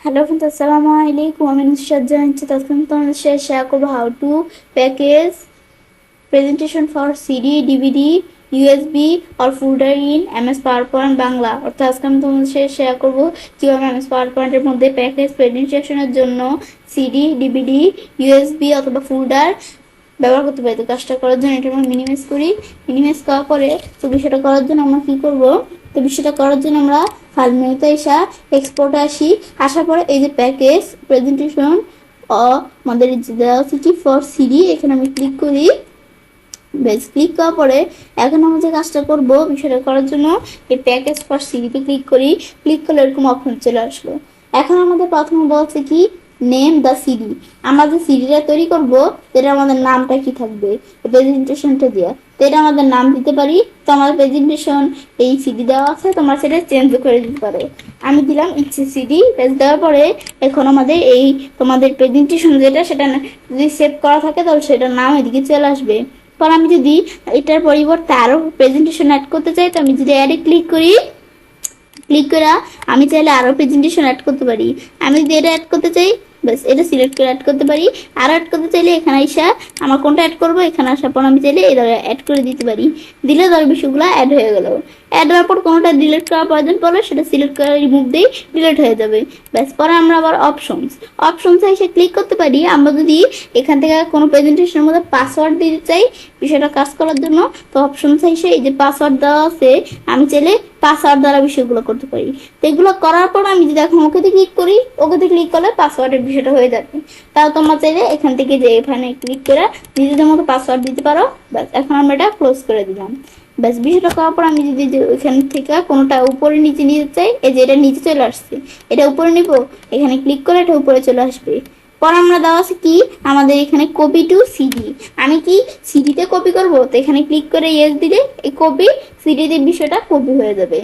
Hello friends, Assalamu alaikum. I'm Nushat Jain. Today I'm share how to package presentation for CD, DVD, USB or folder in MS PowerPoint Bangla. অর্থাৎ আজকে আমি তোমাদের সাথে share করব কিভাবে MS PowerPoint এর মধ্যে প্যাকেজ প্রেজেন্টেশনের জন্য সিডি, ডিভিডি, ইউএসবি অথবা ফোল্ডার ব্যবহার করতে পারি। তো কাজটা করার জন্য এটা আমরা মিনিমাইজ করি। মিনিমাইজ করার পরে তো বিষয়টা করার জন্য আমরা কি করব? তো বিষয়টা করার জন্য আমরা ফাইল মেনুতে এক্সপোর্টে আসার পরে এই যে প্যাকেজ প্রেজেন্টেশন আমাদের দেওয়া আছে কি ফর সিডি, এখানে আমি ক্লিক করি। বেশ, ক্লিক করার পরে এখন আমরা যে কাজটা করবো বিষয়টা করার জন্য এই প্যাকেজ ফর সিডিতে ক্লিক করি। ক্লিক করলে এরকম অপশন চলে আসলো। এখন আমাদের প্রথমে বলছে কি নেম দ্য সিডি। আমরা যে সিডিটা তৈরি করবো সেটা আমাদের নামটা কি থাকবে প্রেজেন্টেশনটা দিয়ে, তো এটা আমাদের নাম দিতে পারি। তো আমার প্রেজেন্টেশন এই সিডি দেওয়া আছে, তোমরা সেটা চেঞ্জ করে দিতে পারো। আমি দিলাম ইচ্ছে সিডি। পেজ দেওয়ার পরে এখন আমাদের এই তোমাদের প্রেজেন্টেশন যেটা সেটা যদি সেভ করা থাকে তাহলে সেটার নাম এদিকে চলে আসবে। পর আমি যদি এটার পরিবর্তে আরো প্রেজেন্টেশন অ্যাড করতে চাই, তো আমি যদি অ্যাডে ক্লিক করি, ক্লিক করে আমি চাইলে আরো প্রেজেন্টেশন অ্যাড করতে পারি। আমি যদি এটা অ্যাড করতে চাই, বাস এটা সিলেক্ট করে অ্যাড করতে পারি। আর অ্যাড করতে চাইলে এখানে আইসা আমার কোনটা অ্যাড করবো এখানে আসার পর আমি চাইলে এটা অ্যাড করে দিতে পারি। দিলে ধর বিষয়গুলো অ্যাড হয়ে গেল। অ্যাড হওয়ার পর কোনোটা ডিলিট করার প্রয়োজন পড়লে সেটা সিলেক্ট করে রিমুভ দিই, ডিলিট হয়ে যাবে। ব্যাস, পরে আমরা আবার অপশনসে এসে ক্লিক করতে পারি। আমরা যদি এখান থেকে কোনো প্রেজেন্টেশনের মধ্যে পাসওয়ার্ড দিতে চাই বিষয়টা কাজ করার জন্য, তো অপশনসে এসে এই যে পাসওয়ার্ড দেওয়া আছে আমি চাইলে পাসওয়ার্ড দ্বারা বিষয়গুলো করতে পারি। তো এগুলো করার পর আমি যদি এখন ওকেতে ক্লিক করি, ওকেতে ক্লিক করলে পাসওয়ার্ডের বিষয়টা হয়ে যাবে। তাও তোমরা চাইলে এখান থেকে যে এখানে ক্লিক করে নিজেদের মতো পাসওয়ার্ড দিতে পারো। ব্যাস, এখন আমরা এটা ক্লোজ করে দিলাম। ব্যাস, বিষয়টা করার পর আমি যদি ওইখান থেকে কোনোটা উপরে নিচে নিতে চাই, এই যে এটা নিচে চলে আসছে, এটা উপরে নিব, এখানে ক্লিক করে এটা উপরে চলে আসবে। পর আমরা দেওয়া আছে কি আমাদের এখানে কপি টু সিডি। আমি কি সিডিতে কপি করব, তো এখানে ক্লিক করে ইয়েস দিলে এই কপি সিডিতে বিষয়টা কপি হয়ে যাবে।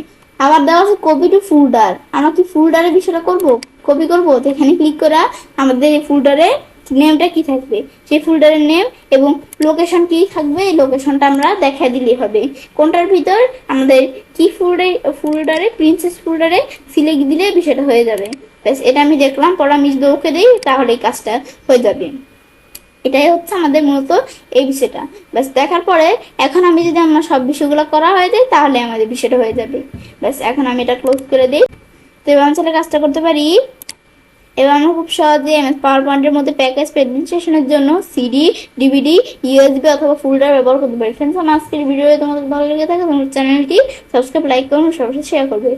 আবার দেওয়া আছে কপি টু ফোল্ডার। আমরা কি ফোল্ডারের বিষয়টা করব, কপি করব, তো এখানে ক্লিক করে আমাদের এই ফোল্ডারে নেমটা কি থাকবে সেই ফোল্ডারের নেম এবং লোকেশন কি থাকবে এই লোকেশনটা আমরা দেখা দিলেই হবে। কোনটার ভিতর আমাদের কি ফোল্ডারে প্রিন্সেস ফোল্ডারে সিলেক্ট দিলে বিষয়টা হয়ে যাবে। ব্যাস, এটা আমি দেখলাম, পরে আমি যদি ওকে দিই তাহলে এই কাজটা হয়ে যাবে। এটাই হচ্ছে আমাদের মূলত এই বিষয়টা। ব্যাস, দেখার পরে এখন আমি যদি আমার সব বিষয়গুলো করা হয়ে যায় তাহলে আমাদের বিষয়টা হয়ে যাবে। ব্যাস, এখন আমি এটা ক্লোজ করে দিই। তো এবার আমি কাজটা করতে পারি। এবার আমরা খুব সহজে এমএস পাওয়ার পয়েন্টের মধ্যে প্যাকেজ প্রেজেন্টেশনের জন্য সিডি, ডিভিডি, ইউএসবি অথবা ফোল্ডার ব্যবহার করতে পারি। ফ্রেন্ডস, আমার আজকের ভিডিও তোমাদের ভালো লেগে থাকে তোমার চ্যানেলটি সাবস্ক্রাইব, লাইক করুন, সবার সাথে শেয়ার করবে।